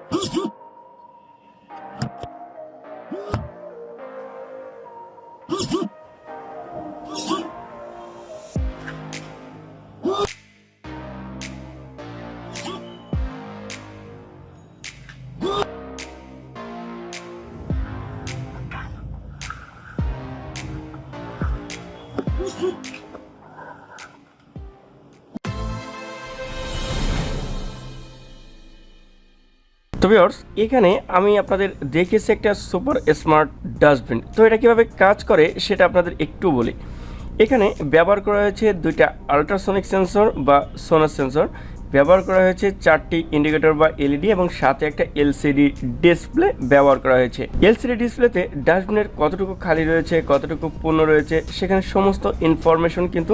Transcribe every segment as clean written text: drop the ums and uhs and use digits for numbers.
তো ভিউয়ার্স, এখানে আমি আপনাদের দেখিয়েছি একটা সুপার স্মার্ট ডাস্টবিন। তো এটা কীভাবে কাজ করে সেটা আপনাদের একটু বলি। এখানে ব্যবহার করা হয়েছে দুইটা আল্ট্রাসনিক সেন্সর বা সোনার সেন্সর, ব্যবহার করা হয়েছে 4টি ইন্ডিকেটর বা এলইডি এবং সাথে একটা এলসিডি ডিসপ্লে ব্যবহার করা হয়েছে। এলসিডি ডিসপ্লেতে ডাস্টবিনের কতটুকু খালি রয়েছে, কতটুকু পূর্ণ রয়েছে সেখানে সমস্ত ইনফরমেশন কিন্তু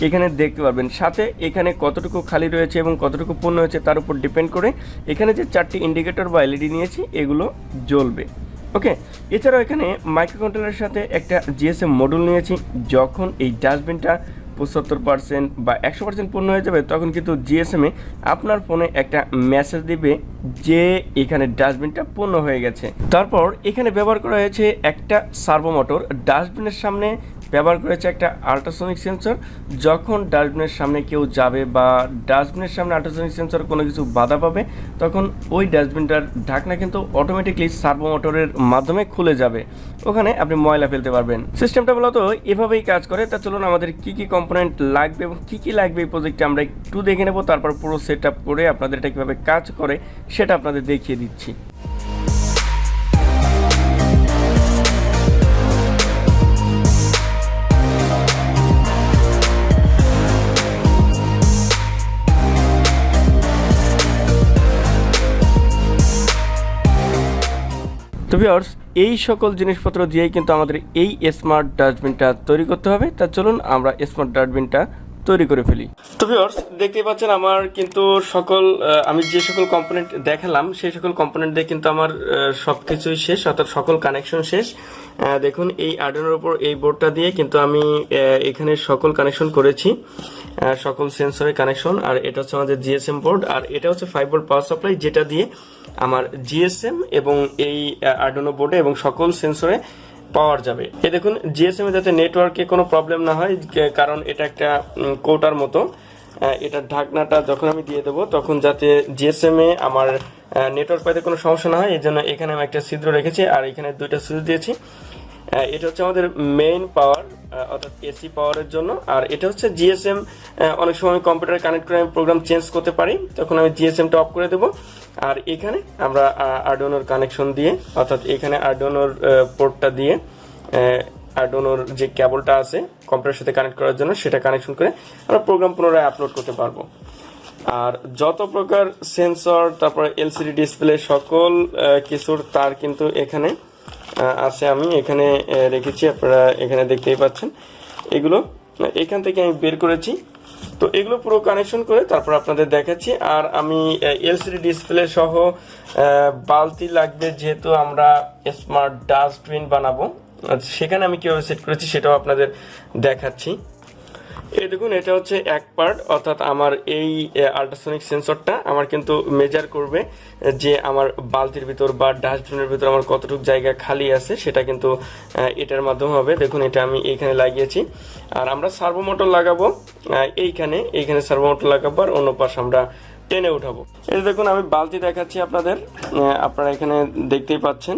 এখানে দেখতে পারবেন। সাথে এখানে কতটুকু খালি রয়েছে এবং কতটুকু পূর্ণ হয়েছে তার উপর ডিপেন্ড করে এখানে যে 4টি ইন্ডিকেটর বা এলইডি নিয়েছি এগুলো জ্বলবে। ওকে, এছাড়াও এখানে মাইক্রো কন্ট্রোলারের সাথে একটা জিএসএম মডিউল নিয়েছি। যখন এই ডাস্টবিনটা 75% বা 100% পূর্ণ হয়ে যাবে তখন কিন্তু জিএসএমে আপনার ফোনে একটা মেসেজ দিবে যে এখানে ডাস্টবিনটা পূর্ণ হয়ে গেছে। তারপর এখানে ব্যবহার করা হয়েছে একটা সার্ভো মোটর। ডাস্টবিনের সামনে ব্যবহার করেছে একটা আল্ট্রাসনিক সেন্সর। যখন ডাস্টবিনের সামনে কেউ যাবে বা ডাস্টবিনের সামনে আল্ট্রাসনিক সেন্সর কোনো কিছু বাধা পাবে তখন ওই ডাস্টবিনটার ঢাকনা কিন্তু অটোমেটিকলি সার্ভো মোটরের মাধ্যমে খুলে যাবে, ওখানে আপনি ময়লা ফেলতে পারবেন। সিস্টেমটা মূলত এভাবেই কাজ করে। তা চলুন আমাদের কী কী কম্পোনেন্ট লাগবে এবং কী কী লাগবে এই প্রজেক্টে আমরা একটু দেখে নেব, তারপর পুরো সেট আপ করে আপনাদের এটা কীভাবে কাজ করে সেটা আপনাদের দেখিয়ে দিচ্ছি। তো ভিউয়ার্স, এই সকল জিনিসপত্র দিয়েই কিন্তু আমাদের এই স্মার্ট ডাস্টবিনটা তৈরি করতে হবে। তা চলুন আমরা স্মার্ট ডাস্টবিনটা তৈরি করে ফেলি। তো ভিউয়ার্স, দেখতেই পাচ্ছেন আমার কিন্তু আমি যে সকল কম্পোনেন্ট দেখালাম সেই সকল কম্পোনেন্ট দিয়ে কিন্তু আমার সব কিছুই শেষ, অর্থাৎ সকল কানেকশন শেষ। দেখুন এই আর্ডুইনোর উপর এই বোর্ডটা দিয়ে কিন্তু আমি এখানে সকল কানেকশন করেছি, সকল সেন্সরের কানেকশন। আর এটা হচ্ছে আমাদের জিএসএম বোর্ড, আর এটা হচ্ছে 5 ভোল্ট পাওয়ার সাপ্লাই যেটা দিয়ে আমার জিএসএম এবং এই আর্ডুইনো বোর্ডে এবং সকল সেন্সরে পাওয়ার যাবে। এই দেখুন জিএসএম এ যাতে নেটওয়ার্কে কোনো প্রবলেম না হয়, কারণ এটা একটা কৌটার মতো, এটার ঢাকনাটা যখন আমি দিয়ে দেবো তখন যাতে জিএসএম এ আমার নেটওয়ার্ক পাইতে কোনো সমস্যা না হয় এই জন্য এখানে আমি একটা ছিদ্র রেখেছি আর এখানে দুইটা সুইচ দিয়েছি। এটা হচ্ছে আমাদের মেইন পাওয়ার অর্থাৎ এসি পাওয়ারের জন্য, আর এটা হচ্ছে জিএসএম। অনেক সময় আমি কম্পিউটারে কানেক্ট করে আমি প্রোগ্রাম চেঞ্জ করতে পারি, তখন আমি জিএসএমটা অফ করে দেবো। আর এখানে আমরা আর্ডুইনোর কানেকশন দিয়ে, অর্থাৎ এখানে আর্ডুইনোর পোর্টটা দিয়ে আর্ডুইনোর যে কেবলটা আছে কম্পিউটারের সাথে কানেক্ট করার জন্য সেটা কানেকশন করে আমরা প্রোগ্রাম পুনরায় আপলোড করতে পারবো। আর যত প্রকার সেন্সর তারপরে এলসিডি ডিসপ্লে সকল কিছুর তার কিন্তু এখানে আছে, আমি এখানে রেখেছি, আপনারা এখানে দেখতেই পাচ্ছেন। এগুলো এখান থেকে আমি বের করেছি, তো এগুলো পুরো কানেকশন করে তারপর আপনাদের দেখাচ্ছি। আর আমি এলসিডি ডিসপ্লে সহ বালতি লাগবে, যেহেতু আমরা স্মার্ট ডাস্টবিন বানাবো, সেখানে আমি কিভাবে সেট করেছি সেটাও আপনাদের দেখাচ্ছি। এই দেখুন এটা হচ্ছে এক পার্ট, অর্থাৎ আমার এই আল্ট্রাসনিক সেন্সরটা আমার কিন্তু মেজার করবে যে আমার বালতির ভিতর বা ডাস্টবিনের ভিতর আমার কতটুকু জায়গা খালি আছে, সেটা কিন্তু এটার মাধ্যমে হবে। দেখুন এটা আমি এইখানে লাগিয়েছি, আর আমরা সার্ভো মোটর লাগাবো এইখানে সার্ভো মোটর লাগাবো, আর অন্য পাশ আমরা টেনে উঠাবো। এই দেখুন আমি বালতি দেখাচ্ছি আপনাদের, আপনারা এখানে দেখতেই পাচ্ছেন।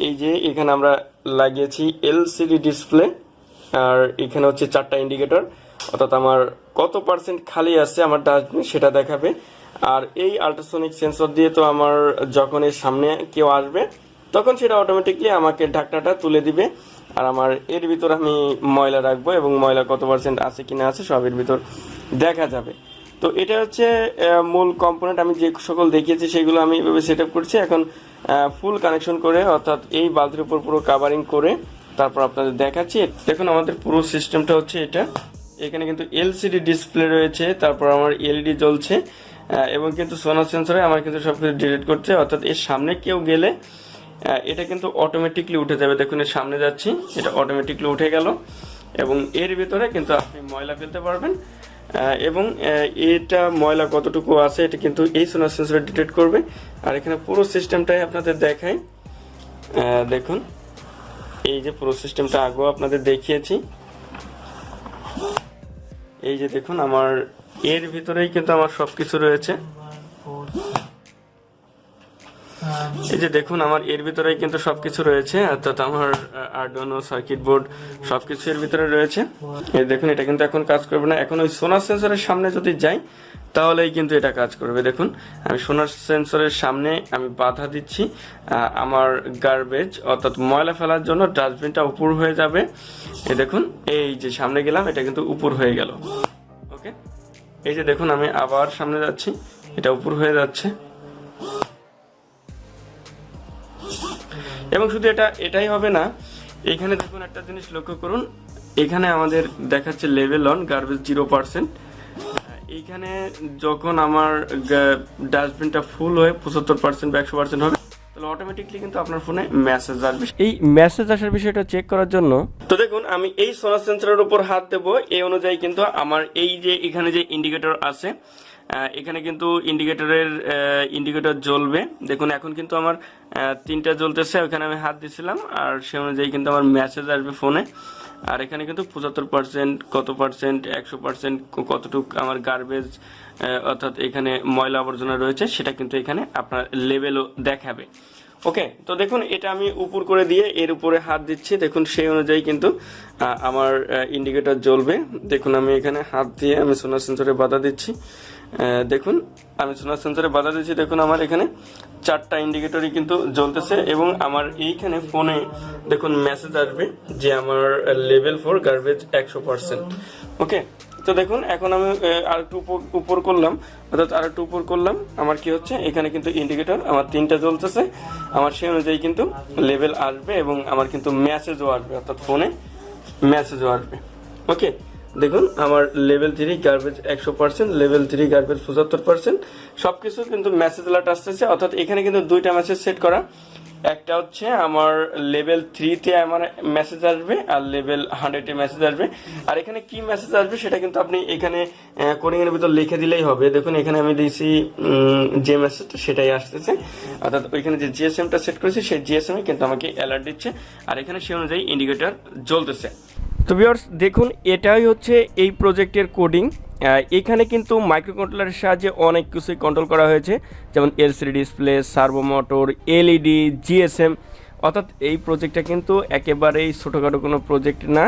এই যে এখানে আমরা লাগিয়েছি এলসিডি ডিসপ্লে, আর এখানে হচ্ছে 4টা ইন্ডিকেটর, অর্থাৎ আমার কত পার্সেন্ট খালি আছে আমার ডাস্টবিন সেটা দেখাবে। আর এই আল্ট্রাসনিক সেন্সর দিয়ে তো আমার যখন এর সামনে কেউ আসবে তখন সেটা অটোমেটিকলি আমাকে ঢাকনাটা তুলে দিবে, আর আমার এর ভিতর আমি ময়লা রাখবো এবং ময়লা কত পার্সেন্ট আছে কিনা আছে সব এর ভিতর দেখা যাবে। তো এটা হচ্ছে মূল কম্পোনেন্ট। আমি যে সকল দেখিয়েছি সেগুলো আমি এভাবে সেট আপ করছি। এখন ফুল কানেকশন করে, অর্থাৎ এই বালতির উপর পুরো কাভারিং করে তারপর আপনাদের দেখাচ্ছি। দেখুন আমাদের পুরো সিস্টেমটা হচ্ছে এটা। এখানে কিন্তু এলসিডি ডিসপ্লে রয়েছে, তারপর আমার এলইডি জ্বলছে এবং কিন্তু সোনার সেন্সরে আমার কিন্তু সবকিছু ডিলিট করছে, অর্থাৎ এর সামনে কেউ গেলে এটা কিন্তু অটোমেটিকলি উঠে যাবে। দেখুন এর সামনে যাচ্ছি, এটা অটোমেটিকলি উঠে গেল এবং এর ভিতরে কিন্তু আপনি ময়লা ফেলতে পারবেন। এবং এটা ময়লা কতটুকু আছে এটা কিন্তু এই সোনার সেন্সরে ডিটেক্ট করবে। আর এখানে পুরো সিস্টেমটাই আপনাদের দেখাই। দেখুন এই যে পুরো সিস্টেমটা আগেও আপনাদের দেখিয়েছি। এই যে দেখুন আমার এর ভিতরেই কিন্তু আমার সবকিছু রয়েছে। এই যে দেখুন আমার এর ভিতরেই কিন্তু সবকিছু রয়েছে, অর্থাৎ আমার আরডুইনো সার্কিট বোর্ড সবকিছু এর ভিতরে রয়েছে। এই দেখুন এটা কিন্তু এখন কাজ করবে না। এখন ওই সোনার সেন্সরের সামনে যদি যাই তাহলেই কিন্তু এটা কাজ করবে। দেখুন আমি সোনার সেন্সরের সামনে আমি বাধা দিচ্ছি, আমার গার্বেজ অর্থাৎ ময়লা ফেলার জন্য ডাস্টবিনটা উপর হয়ে যাবে। এই দেখুন এই যে সামনে গেলাম, এটা কিন্তু উপর হয়ে গেল। ওকে, এই যে দেখুন আমি আবার সামনে যাচ্ছি, এটা উপর হয়ে যাচ্ছে। এবং শুধু এটাই হবে না, এখানে দেখুন একটা জিনিস লক্ষ্য করুন, এখানে আমাদের দেখাচ্ছে লেভেল অন গার্বেজ 0%। এইখানে যখন আমার ডাস্টবিনটা ফুল হয়ে 75% বা 100% হবে তাহলে অটোমেটিকলি কিন্তু আপনার ফোনে মেসেজ আসবে। এই মেসেজ আসার বিষয়টা চেক করার জন্য তো দেখুন আমি এই সোনার সেন্সরের উপর হাত দেব, এই অনুযায়ী কিন্তু আমার এই যে এখানে যে ইন্ডিকেটর আছে এখানে কিন্তু ইন্ডিকেটর জ্বলবে। দেখুন এখন কিন্তু আমার 3টা জ্বলতেছে, ওখানে আমি হাত দিছিলাম আর সে অনুযায়ী কিন্তু আমার মেসেজ আসবে ফোনে। আর এখানে কিন্তু 75% কত পার্সেন্ট 100% কতটুকু আমার গার্বেজ অর্থাৎ এখানে ময়লা আবর্জনা রয়েছে সেটা কিন্তু এখানে আপনার লেভেলও দেখাবে। ওকে, তো দেখুন এটা আমি উপর করে দিয়ে এর উপরে হাত দিচ্ছি, দেখুন সেই অনুযায়ী কিন্তু আমার ইন্ডিকেটর জ্বলবে। দেখুন আমি এখানে হাত দিয়ে আমি সোনার সেন্সরে বাধা দিচ্ছি। দেখুন আমি সোনার সেন্সরে বাধা দিচ্ছি, দেখুন আমার এখানে 4টা ইন্ডিকেটরই কিন্তু জ্বলতেছে এবং আমার এইখানে ফোনে দেখুন মেসেজ আসবে যে আমার লেভেল 4 গার্বেজ 100%। ওকে, তো দেখুন এখন আমি আর একটু উপর করলাম, অর্থাৎ আর একটু উপর করলাম, আমার কি হচ্ছে এখানে কিন্তু ইন্ডিকেটর আমার 3টা জ্বলতেছে, আমার সেই অনুযায়ী কিন্তু লেভেল আসবে এবং আমার কিন্তু মেসেজও আসবে, অর্থাৎ ফোনে মেসেজও আসবে। ওকে, দেখুন আমার লেভেল 3 গার্বেজ 100%, লেভেল 3 গার্বেজ 75%, সবকিছু কিন্তু মেসেজ অ্যালার্ট আসতেছে। অর্থাৎ এখানে কিন্তু 2টা মেসেজ সেট করা, একটা হচ্ছে আমার লেভেল 3-তে আমার মেসেজ আসবে আর লেভেল 100-এ মেসেজ আসবে। আর এখানে কি মেসেজ আসবে সেটা কিন্তু আপনি এখানে কোডিং এর ভিতর লিখে দিলেই হবে। দেখুন এখানে আমি দিয়েছি যে মেসেজটা সেটাই আসতেছে, অর্থাৎ ওইখানে যে জিএসএমটা সেট করেছি সেই জিএসএমই কিন্তু আমাকে অ্যালার্ট দিচ্ছে আর এখানে সেই অনুযায়ী ইন্ডিকেটর জ্বলতেছে। তো ভিউয়ার্স দেখুন এটাই হচ্ছে এই প্রজেক্টের কোডিং। এখানে কিন্তু মাইক্রো কন্ট্রোলারের সাহায্যে অনেক কিছুই কন্ট্রোল করা হয়েছে, যেমন LCD display, servo motor, LED, GSM. অর্থাৎ এই প্রজেক্টটা কিন্তু একেবারেই ছোটোখাটো কোনো প্রজেক্ট না,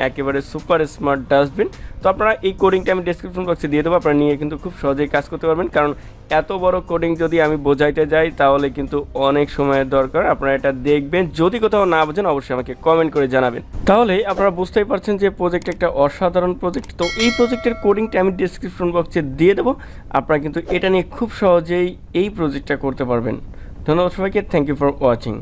একেবারে সুপার স্মার্ট ডাস্টবিন। তো আপনারা এই কোডিংটা আমি ডেসক্রিপশন বক্সে দিয়ে দেবো, আপনারা নিয়ে কিন্তু খুব সহজেই কাজ করতে পারবেন। কারণ এত বড় কোডিং যদি আমি বোঝাইতে যাই তাহলে কিন্তু অনেক সময়ের দরকার। আপনারা এটা দেখবেন, যদি কোথাও না বোঝেন অবশ্যই আমাকে কমেন্ট করে জানাবেন, তাহলে আপনারা বুঝতেই পারছেন যে প্রজেক্ট একটা অসাধারণ প্রজেক্ট। তো এই প্রজেক্টের কোডিংটা আমি ডেসক্রিপশন বক্সে দিয়ে দেবো, আপনারা কিন্তু এটা নিয়ে খুব সহজেই এই প্রজেক্টটা করতে পারবেন। ধন্যবাদ সবাইকে, থ্যাংক ইউ ফর ওয়াচিং।